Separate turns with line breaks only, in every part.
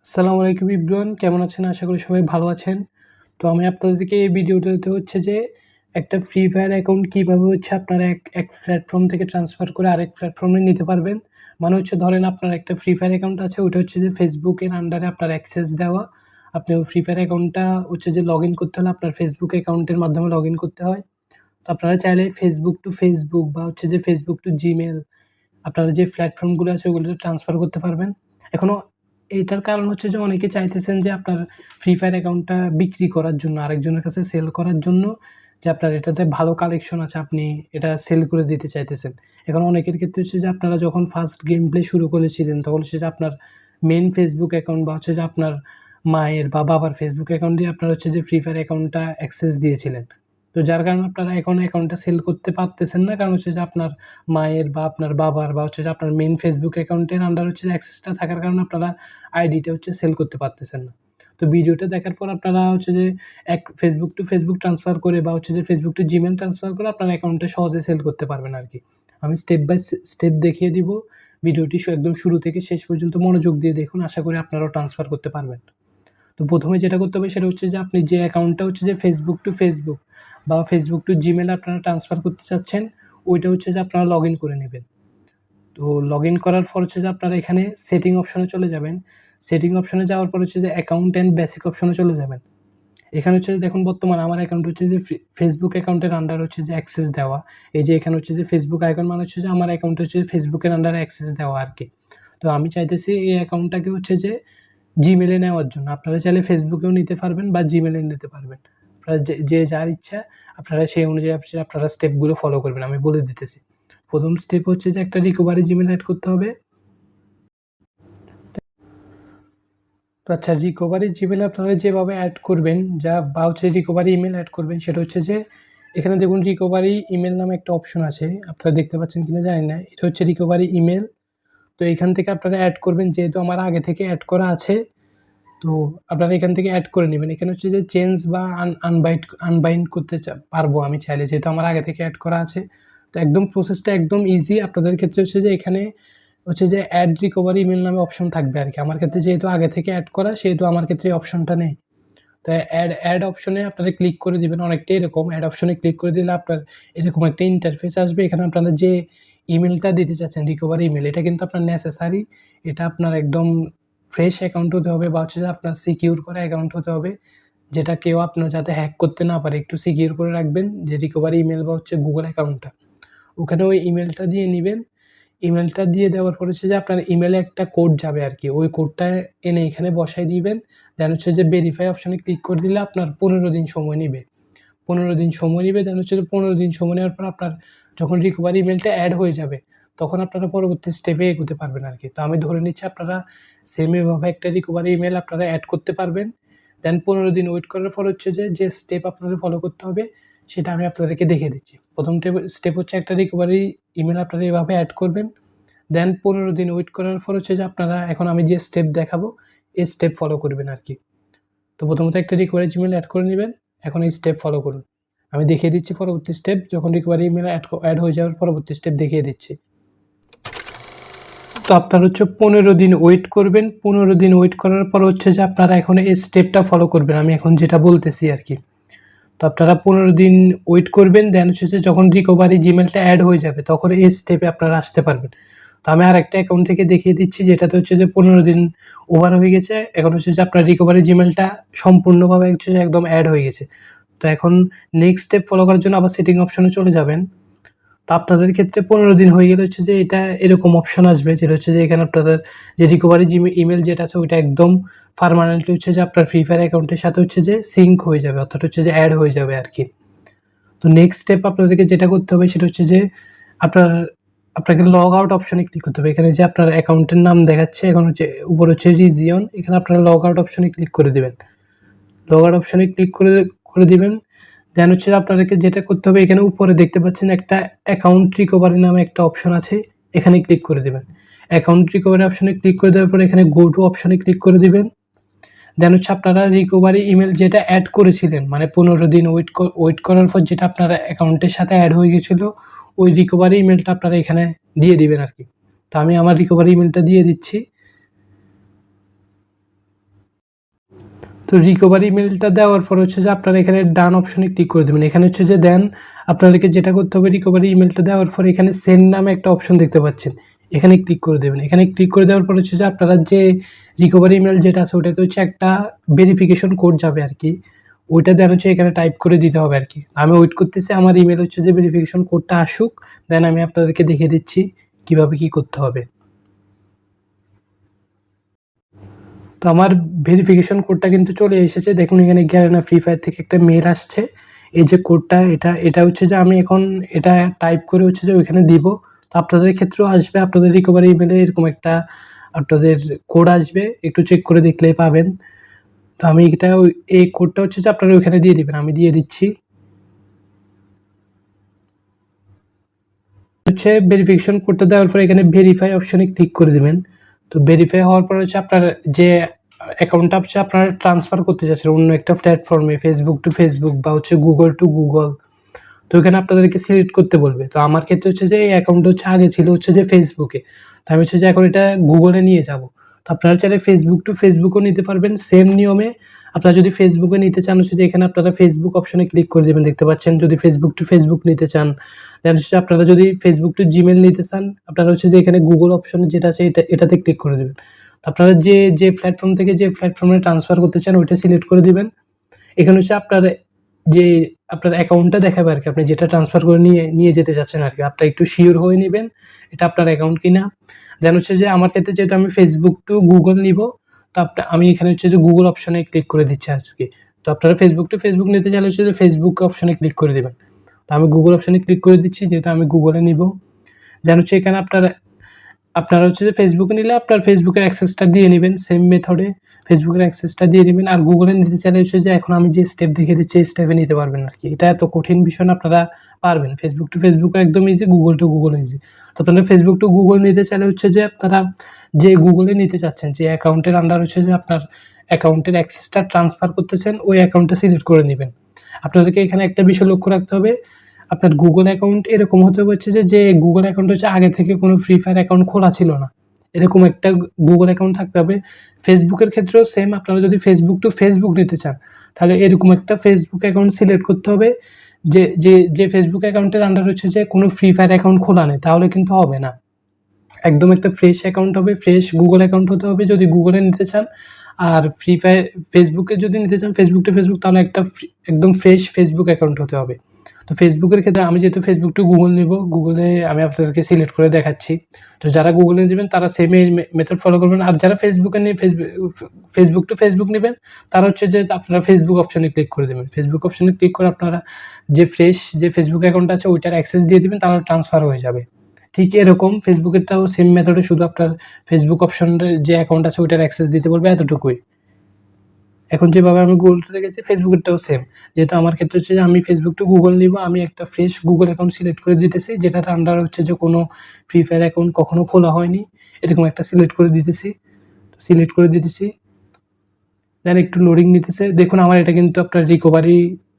আসসালামু আলাইকুম এভরিওয়ান, কেমন আছেন? আশা করি সবাই ভালো আছেন। তো আমি আপনাদেরকে এই ভিডিওটাতে হচ্ছে যে একটা ফ্রি ফায়ার অ্যাকাউন্ট কীভাবে হচ্ছে আপনারা এক প্ল্যাটফর্ম থেকে ট্রান্সফার করে আরেক প্ল্যাটফর্মে নিতে পারবেন। মানে হচ্ছে ধরেন আপনার একটা ফ্রি ফায়ার অ্যাকাউন্ট আছে, ওইটা হচ্ছে যে ফেসবুকের আন্ডারে আপনার অ্যাক্সেস দেওয়া। আপনি ওই ফ্রি ফায়ার অ্যাকাউন্টটা হচ্ছে যে লগইন করতে হলে আপনার ফেসবুক অ্যাকাউন্টের মাধ্যমে লগইন করতে হয়। তো আপনারা চাইলে ফেসবুক টু ফেসবুক বা হচ্ছে যে ফেসবুক টু জিমেইল আপনারা যে প্ল্যাটফর্মগুলো আছে ওগুলোতে ট্রান্সফার করতে পারবেন। এখনও এইটার কারণ হচ্ছে যে অনেকে চাইতেছেন যে আপনার ফ্রি ফায়ার অ্যাকাউন্টটা বিক্রি করার জন্য, আরেকজনের কাছে সেল করার জন্য, যে আপনার এটাতে ভালো কালেকশন আছে, আপনি এটা সেল করে দিতে চাইতেছেন। এখন অনেকের ক্ষেত্রে হচ্ছে যে আপনারা যখন ফার্স্ট গেম প্লে শুরু করেছিলেন তখন হচ্ছে যে আপনার মেইন ফেসবুক অ্যাকাউন্ট বা হচ্ছে যে আপনার মায়ের বা বাবার ফেসবুক অ্যাকাউন্ট দিয়ে আপনারা হচ্ছে যে ফ্রি ফায়ার অ্যাকাউন্টটা অ্যাক্সেস দিয়েছিলেন। তো যার কারণে আপনারা এখন অ্যাকাউন্টটা সেল করতে পারতেছেন না। কারণ হচ্ছে যে আপনার মায়ের বা আপনার বাবার বা হচ্ছে যে আপনার মেইন ফেসবুক অ্যাকাউন্টের আন্ডার হচ্ছে যে অ্যাক্সেসটা থাকার কারণে আপনারা আইডিটা হচ্ছে সেল করতে পারতেছেন না। তো ভিডিওটা দেখার পর আপনারা হচ্ছে যে ফেসবুক টু ফেসবুক ট্রান্সফার করে বা হচ্ছে যে ফেসবুক টু জিমেইল ট্রান্সফার করে আপনার অ্যাকাউন্টটা সহজে সেল করতে পারবেন আরকি। আমি স্টেপ বাই স্টেপ দেখিয়ে দিব। ভিডিওটি একদম শুরু থেকে শেষ পর্যন্ত মনোযোগ দিয়ে দেখুন। আশা করি আপনারাও ট্রান্সফার করতে পারবেন। তো প্রথমে যেটা করতে হবে সেটা হচ্ছে যে আপনি যে অ্যাকাউন্টটা হচ্ছে যে ফেসবুক টু ফেসবুক বা ফেসবুক টু জিমেইল আপনারা ট্রান্সফার করতে চাচ্ছেন, ওইটা হচ্ছে যে আপনারা লগইন করে নেবেন। তো লগইন করার পর হচ্ছে যে আপনারা এখানে সেটিং অপশনে চলে যাবেন। সেটিং অপশনে যাওয়ার পর হচ্ছে যে অ্যাকাউন্ট অ্যান্ড বেসিক অপশনে চলে যাবেন। এখানে হচ্ছে যে দেখুন বর্তমানে আমার অ্যাকাউন্ট হচ্ছে যে ফেসবুক অ্যাকাউন্টের আন্ডার হচ্ছে যে অ্যাক্সেস দেওয়া। এই যে এখানে হচ্ছে যে ফেসবুক আইকন মানে হচ্ছে যে আমার অ্যাকাউন্ট হচ্ছে ফেসবুকের আন্ডারে অ্যাক্সেস দেওয়া আরকি। তো আমি চাইতেছি এই অ্যাকাউন্টটাকে হচ্ছে যে জিমেইলে নেওয়ার জন্য। আপনারা চাইলে ফেসবুকেও নিতে পারবেন বা জিমেইলে নিতে পারবেন। আপনারা যে যার ইচ্ছা আপনারা সেই অনুযায়ী আপনারা স্টেপগুলো ফলো করবেন। আমি বলে দিতেছি। ১ম স্টেপ হচ্ছে যে একটা রিকভারি জিমেইল এড করতে হবে। তো আচ্ছা, রিকভারি জিমেইল আপনারা যেভাবে এড করবেন বা হচ্ছে রিকভারি ইমেইল এড করবেন সেটা হচ্ছে যে এখানে দেখুন রিকভারি ইমেইল নামে একটা অপশন আছে। আপনারা দেখতে পাচ্ছেন কিনা জানি না। এটা হচ্ছে রিকভারি ইমেইল। তো এখান থেকে আপনারা এড করবেন, যেহেতু আমার আগে থেকে এড করা আছে। তো আপনারা এখান থেকে এড করে নেবেন। এখানে হচ্ছে যে চেঞ্জ বা আনবাইন্ড করতে পারবো আমি চাইলে, যেহেতু আমার আগে থেকে এড করা আছে। তো একদম প্রসেসটা একদম ইজি। আপনাদের ক্ষেত্রে হচ্ছে যে এখানে হচ্ছে যে অ্যাড রিকভারি ইমেইল নামে অপশন থাকবে আরকি। আমার ক্ষেত্রে যেহেতু আগে থেকে এড করা সেহেতু আমার ক্ষেত্রে এই অপশনটা নেই। তো অ্যাড অপশনে আপনারা ক্লিক করে দিবেন। অনেকটা এরকম অ্যাড অপশনে ক্লিক করে দিলে আপনার এরকম একটা ইন্টারফেস আসবে। এখানে আপনারা যে ইমেইলটা দিতে চাচ্ছেন রিকভারি ইমেইল, এটা কিন্তু আপনার নেসেসারি। এটা আপনার একদম ফ্রেশ অ্যাকাউন্ট হতে হবে বা হচ্ছে যে আপনার সিকিউর করা অ্যাকাউন্ট হতে হবে। যেটা কেউ আপনার যাতে হ্যাক করতে না পারে, একটু সিকিউর করে রাখবেন যে রিকভারি ইমেইল বা হচ্ছে গুগল অ্যাকাউন্টটা। ওখানে ওই ইমেইলটা দিয়ে নিবেন। ইমেইলটা দিয়ে দেওয়ার পর হচ্ছে যে আপনার ইমেইলে একটা কোড যাবে আরকি। ওই কোডটা এনে এখানে বসায় দিবেন। দেন হচ্ছে যে ভেরিফাই অপশনে ক্লিক করে দিলে আপনার ১৫ দিন সময় নিবে। ১৫ দিন সময় নিবে। দেন হচ্ছে যে ১৫ দিন সময় নেওয়ার পর আপনার যখন রিকভারি ইমেইলটা এড হয়ে যাবে, তখন আপনারা পরবর্তী স্টেপে এগোতে পারবেন আরকি। তো আমি ধরে নিচ্ছি আপনারা সেম এভাবে একটা রিকভারি ইমেইল আপনারা এড করতে পারবেন। দেন ১৫ দিন ওয়েট করার পর হচ্ছে যে স্টেপ আপনাদের ফলো করতে হবে সেটা আমি আপনাদেরকে দেখিয়ে দিচ্ছি। ১ম স্টেপ হচ্ছে একটা রিকভারি ইমেইল আপনারা এভাবে এড করবেন। দেন ১৫ দিন ওয়েট করার পর হচ্ছে যে আপনারা এখন আমি যে স্টেপ দেখাবো, এই স্টেপ ফলো করবেন আরকি। তো প্রথমত একটা রিকভারি জিমেইল এড করে নিবেন। এখন এই স্টেপ ফলো করুন। আমি দেখিয়ে দিচ্ছি পরবর্তী স্টেপ, যখন রিকভারি ইমেইল এড হয়ে যাওয়ার পরবর্তী স্টেপ দেখিয়ে দিচ্ছি। তো আপনার হচ্ছে ১৫ দিন ওয়েট করবেন। ১৫ দিন ওয়েট করার পর হচ্ছে যে আপনারা এখন এই স্টেপটা ফলো করবেন। আমি এখন যেটা বলতেছি আরকি। তো আপনারা ১৫ দিন ওয়েট করবেন। দেন হচ্ছে যে যখন রিকভারি জিমেইলটা এড হয়ে যাবে তখন এই স্টেপে আপনারা আসতে পারবেন। তো আমি আরেকটা অ্যাকাউন্ট থেকে দেখিয়ে দিচ্ছি, যেটাতে হচ্ছে যে ১৫ দিন ওভার হয়ে গেছে। এখন হচ্ছে যে আপনার রিকভারি জিমেইলটা সম্পূর্ণভাবে হচ্ছে যে একদম এড হয়ে গেছে। তো এখন নেক্সট স্টেপ ফলো করার জন্য আবার সেটিং অপশনে চলে যাবেন। তো আপনাদের ক্ষেত্রে ১৫ দিন হয়ে গেলে হচ্ছে যে এটা এরকম অপশন আসবে, যেটা হচ্ছে যে এখানে আপনাদের যে রিকভারি ইমেইল যেটা আছে ওইটা একদম পার্মানেন্টলি হচ্ছে যে আপনার ফ্রি ফায়ার অ্যাকাউন্টের সাথে হচ্ছে যে সিঙ্ক হয়ে যাবে, অর্থাৎ হচ্ছে যে এড হয়ে যাবে আরকি। তো নেক্সট স্টেপ আপনাদেরকে যেটা করতে হবে সেটা হচ্ছে যে আপনাকে লগ আউট অপশনে ক্লিক করতে হবে। এখানে যে আপনার অ্যাকাউন্টের নাম দেখাচ্ছে, এখন হচ্ছে উপরে হচ্ছে রিজিয়ন, এখানে আপনারা লগ আউট অপশনে ক্লিক করে দিবেন। লগ আউট অপশনে ক্লিক করে দিবেন। দেন হচ্ছে আপনাদেরকে যেটা করতে হবে, এখানে উপরে দেখতে পাচ্ছেন একটা অ্যাকাউন্ট রিকভারি নামে একটা অপশন আছে, এখানে ক্লিক করে দিবেন। অ্যাকাউন্ট রিকভারি অপশনে ক্লিক করে দেওয়ার পর এখানে গো টু অপশনে ক্লিক করে দিবেন। দেন হচ্ছে আপনারা রিকভারি ইমেইল যেটা এড করেছিলেন, মানে ১৫ দিন ওয়েট করার পর যেটা আপনার অ্যাকাউন্টের সাথে এড হয়ে গেছিল, ওই রিকভারি ইমেইলটা আপনারা এখানে দিয়ে দিবেন আরকি। তো আমি আমার রিকভারি ইমেইলটা দিয়ে দিচ্ছি। তো রিকভারি ইমেলটা দেওয়ার পর হচ্ছে যে আপনারা এখানে ডান অপশনে ক্লিক করে দেবেন। এখানে হচ্ছে যে দেন আপনাদেরকে যেটা করতে হবে, রিকভারি ইমেলটা দেওয়ার পর এখানে সেন্ড নামে একটা অপশন দেখতে পাচ্ছেন, এখানে ক্লিক করে দেবেন। এখানে ক্লিক করে দেওয়ার পর হচ্ছে যে আপনারা যে রিকভারি ইমেল যেটা আছে ওটাতে হচ্ছে একটা ভেরিফিকেশন কোড যাবে আর কি, ওইটা দেন হচ্ছে এখানে টাইপ করে দিতে হবে আর কি। আমি ওয়েট করতেছি আমার ইমেল হচ্ছে যে ভেরিফিকেশন কোডটা আসুক, দেন আমি আপনাদেরকে দেখিয়ে দিচ্ছি কীভাবে কী করতে হবে। তো আমার ভেরিফিকেশন কোডটা কিন্তু চলে এসেছে, দেখুন এখানে গ্যারেনা ফ্রি ফায়ার থেকে একটা মেল আসছে। এই যে কোডটা, এটা হচ্ছে যে আমি এখন এটা টাইপ করে হচ্ছে যে ওইখানে দিব। তো আপনাদের ক্ষেত্রেও আসবে, আপনাদের রিকভারি ইমেলে এরকম একটা আপনাদের কোড আসবে, একটু চেক করে দেখলেই পাবেন। তো আমি এটা এই কোডটা হচ্ছে যে আপনারা ওইখানে দিয়ে দিবেন, আমি দিয়ে দিচ্ছি। হচ্ছে ভেরিফিকেশন কোডটা দেওয়ার পর এখানে ভেরিফাই অপশনে ক্লিক করে দিবেন। তো ভেরিফাই হওয়ার পর হচ্ছে আপনার যে অ্যাকাউন্টটা হচ্ছে আপনারা ট্রান্সফার করতে চাচ্ছেন অন্য একটা প্ল্যাটফর্মে, ফেসবুক টু ফেসবুক বা হচ্ছে গুগল টু গুগল, তো এখানে আপনাদেরকে সিলেক্ট করতে বলবে। তো আমার ক্ষেত্রে হচ্ছে যে এই অ্যাকাউন্টটা হচ্ছে আগে ছিল হচ্ছে যে ফেসবুকে, তো আমি হচ্ছে যে এখন এটা গুগলে নিয়ে যাব। তো আপনারা চাইলে ফেসবুক টু ফেসবুকও নিতে পারবেন সেম নিয়মে। আপনারা যদি ফেসবুকে নিতে চান হচ্ছে যে এখানে আপনারা ফেসবুক অপশনে ক্লিক করে দেবেন, দেখতে পাচ্ছেন। যদি ফেসবুক টু ফেসবুক নিতে চান, দেন হচ্ছে আপনারা যদি ফেসবুক টু জিমেল নিতে চান, আপনারা হচ্ছে যে এখানে গুগল অপশনে যেটা আছে এটাতে ক্লিক করে দেবেন। আপনারা যে প্ল্যাটফর্ম থেকে যে প্ল্যাটফর্মে ট্রান্সফার করতে চান ওইটা সিলেক্ট করে দিবেন। এখানে হচ্ছে আপনার যে আপনার অ্যাকাউন্টটা দেখাবে আর কি, আপনি যেটা ট্রান্সফার করে নিয়ে যেতে চাচ্ছেন আর কি, আপনারা একটু শিওর হয়ে নেবেন এটা আপনার অ্যাকাউন্ট কিনা। দেন হচ্ছে যে আমার ক্ষেত্রে যেহেতু আমি ফেসবুক টু গুগল নিব, তো আমি এখানে হচ্ছে যে গুগল অপশনে ক্লিক করে দিচ্ছি আজকে। তো আপনারা ফেসবুক টু ফেসবুক নিতে চাইলে হচ্ছে যে ফেসবুক অপশনে ক্লিক করে দেবেন। তো আমি গুগল অপশনে ক্লিক করে দিচ্ছি যেহেতু আমি গুগলে নিব। দেন হচ্ছে এখানে আপনারা হচ্ছে যে ফেসবুকে নিলে আপনার ফেসবুকের অ্যাক্সেসটা দিয়ে নেবেন, সেম মেথডে ফেসবুকের অ্যাক্সেসটা দিয়ে নেবেন। আর গুগলে নিতে চাইলে হচ্ছে যে এখন আমি যে স্টেপ দেখিয়ে দিচ্ছি এই স্টেপে নিতে পারবেন আর কি। এটা এত কঠিন বিষয় না, আপনারা পারবেন। ফেসবুক টু ফেসবুক একদম easy, Google two Google easy. তো আপনারা ফেসবুক টু গুগল নিতে চাইলে হচ্ছে যে আপনারা যে গুগলে নিতে চাচ্ছেন, যে অ্যাকাউন্টের আন্ডার হচ্ছে যে আপনার অ্যাকাউন্টের অ্যাক্সেসটা ট্রান্সফার করতেছেন, ওই অ্যাকাউন্টটা সিলেক্ট করে নেবেন। আপনাদেরকে এখানে একটা বিষয় লক্ষ্য রাখতে হবে, আপনার গুগল অ্যাকাউন্ট এরকম হতে হচ্ছে যে গুগল অ্যাকাউন্ট হচ্ছে আগে থেকে কোনো ফ্রি ফায়ার অ্যাকাউন্ট খোলা ছিল না, এরকম একটা গুগল অ্যাকাউন্ট থাকতে হবে। ফেসবুকের ক্ষেত্রেও সেম, আপনারা যদি ফেসবুক টু ফেসবুক নিতে চান তাহলে এরকম একটা ফেসবুক অ্যাকাউন্ট সিলেক্ট করতে হবে, যে ফেসবুক অ্যাকাউন্টের আন্ডার হচ্ছে যে কোনো ফ্রি ফায়ার অ্যাকাউন্ট খোলা নেই, তাহলে কিন্তু হবে না। একদম একটা ফ্রেশ অ্যাকাউন্ট হবে, ফ্রেশ গুগল অ্যাকাউন্ট হতে হবে যদি গুগলে নিতে চান। আর ফ্রি ফায়ার ফেসবুকে যদি নিতে চান ফেসবুক টু ফেসবুক, তাহলে একটা একদম ফ্রেশ ফেসবুক অ্যাকাউন্ট হতে হবে। তো ফেসবুকের ক্ষেত্রে আমি যেহেতু ফেসবুক টু গুগল নেব, গুগলে আমি আপনাদেরকে সিলেক্ট করে দেখাচ্ছি। তো যারা গুগলে নেবেন তারা সেম এই মেথড ফলো করবেন। আর যারা ফেসবুকে নিয়ে ফেসবুক টু ফেসবুক নেবেন তারা হচ্ছে যে আপনারা ফেসবুক অপশনে ক্লিক করে দেবেন। ফেসবুক অপশনে ক্লিক করে আপনারা যে ফ্রেশ যে ফেসবুক অ্যাকাউন্ট আছে ওইটার অ্যাক্সেস দিয়ে দেবেন, তাহলে ট্রান্সফার হয়ে যাবে। ঠিক এরকম ফেসবুকেরটাও সেম মেথডে, শুধু আপনার ফেসবুক অপশনের যে অ্যাকাউন্ট আছে ওইটার অ্যাক্সেস দিতে বলবে, এতটুকুই। এখন যেভাবে আমি গুগলটা দেখেছি ফেসবুকেরটাও সেম। যেহেতু আমার ক্ষেত্রে হচ্ছে যে আমি ফেসবুক টু গুগল নিব, আমি একটা ফ্রেশ গুগল অ্যাকাউন্ট সিলেক্ট করে দিতেছি, যেটার আন্ডার হচ্ছে যে কোনো ফ্রি ফায়ার অ্যাকাউন্ট কখনো খোলা হয়নি, এরকম একটা সিলেক্ট করে দিতেছি। তো সিলেক্ট করে দিতেছি, দেন একটু লোডিং নিতেছে। দেখুন আমার এটা কিন্তু আপনার রিকভারি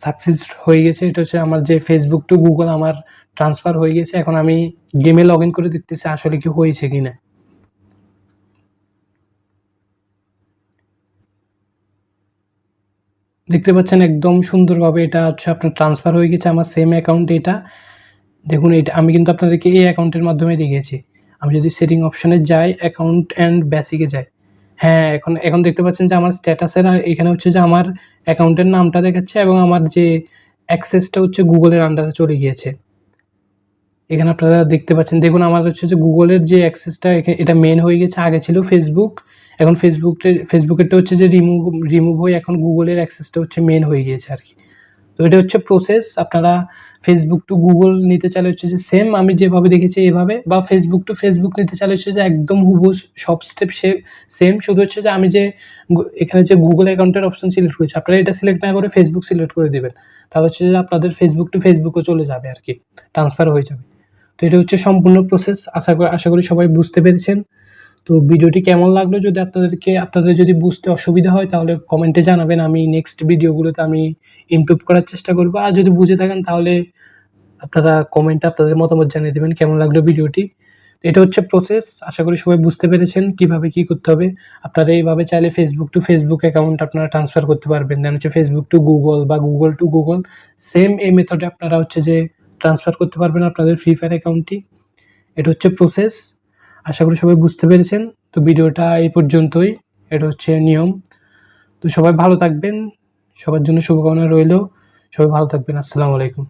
সাকসেস হয়ে গেছে। এটা হচ্ছে আমার যে ফেসবুক টু গুগল আমার ট্রান্সফার হয়ে গেছে। এখন আমি গেমে লগ ইন করে দেখতেছি আসলে কি হয়েছে কিনা। দেখতে পাচ্ছেন একদম সুন্দরভাবে এটা হচ্ছে আপনার ট্রান্সফার হয়ে গেছে আমার সেম অ্যাকাউন্টে। এটা দেখুন, এটা আমি কিন্তু আপনাদেরকে এই অ্যাকাউন্টের মাধ্যমে দেখিয়েছি। আমি যদি সেটিং অপশনে যাই, অ্যাকাউন্ট অ্যান্ড বেসিকে যাই, হ্যাঁ এখন দেখতে পাচ্ছেন যে আমার স্ট্যাটাসের এখানে হচ্ছে যে আমার অ্যাকাউন্টের নামটা দেখাচ্ছে এবং আমার যে অ্যাক্সেসটা হচ্ছে গুগলের আন্ডারে চলে গিয়েছে। এখানে আপনারা দেখতে পাচ্ছেন, দেখুন আমার হচ্ছে যে গুগলের যে অ্যাক্সেসটা এটা মেন হয়ে গেছে, আগে ছিল ফেসবুক, এখন ফেসবুকেরটা হচ্ছে যে রিমুভ হয়ে এখন গুগলের অ্যাক্সেসটা হচ্ছে মেন হয়ে গিয়েছে আর কি। তো এটা হচ্ছে প্রসেস। আপনারা ফেসবুক টু গুগল নিতে চাইলে হচ্ছে যে সেম আমি যেভাবে দেখেছি এভাবে, বা ফেসবুক টু ফেসবুক নিতে চাইলে হচ্ছে যে একদম হুবহু সব স্টেপ সেম, শুধু হচ্ছে যে আমি যে এখানে যে গুগল অ্যাকাউন্টের অপশন সিলেক্ট করেছি, আপনারা এটা সিলেক্ট না করে ফেসবুক সিলেক্ট করে দেবেন, তাহলে হচ্ছে যে আপনাদের ফেসবুক টু ফেসবুকও চলে যাবে আর কি, ট্রান্সফার হয়ে যাবে। তো এটা হচ্ছে সম্পূর্ণ প্রসেস। আশা করি সবাই বুঝতে পেরেছেন। তো ভিডিওটি কেমন লাগলো, যদি আপনাদের যদি বুঝতে অসুবিধা হয় তাহলে কমেন্টে জানাবেন, আমি নেক্সট ভিডিওগুলোতে আমি ইমপ্রুভ করার চেষ্টা করব। আর যদি বুঝে থাকেন তাহলে আপনারা কমেন্টে আপনাদের মতামত জানিয়ে দেবেন কেমন লাগলো ভিডিওটি। এটা হচ্ছে প্রসেস। আশা করি সবাই বুঝতে পেরেছেন কিভাবে কি করতে হবে। আপনারা এইভাবে চাইলে ফেসবুক টু ফেসবুক অ্যাকাউন্ট আপনারা ট্রান্সফার করতে পারবেন। দেন হচ্ছে ফেসবুক টু গুগল বা গুগল টু গুগল, সেম এই মেথডে আপনারা হচ্ছে যে ট্রান্সফার করতে পারবেন আপনাদের ফ্রি ফায়ার অ্যাকাউন্টটি। এটা হচ্ছে প্রসেস। আশা করি সবাই বুঝতে পেরেছেন। তো ভিডিওটা এই পর্যন্তই। এটা হচ্ছে নিয়ম। তো সবাই ভালো থাকবেন। সবার জন্য শুভকামনা রইল। সবাই ভালো থাকবেন। আসসালামু আলাইকুম।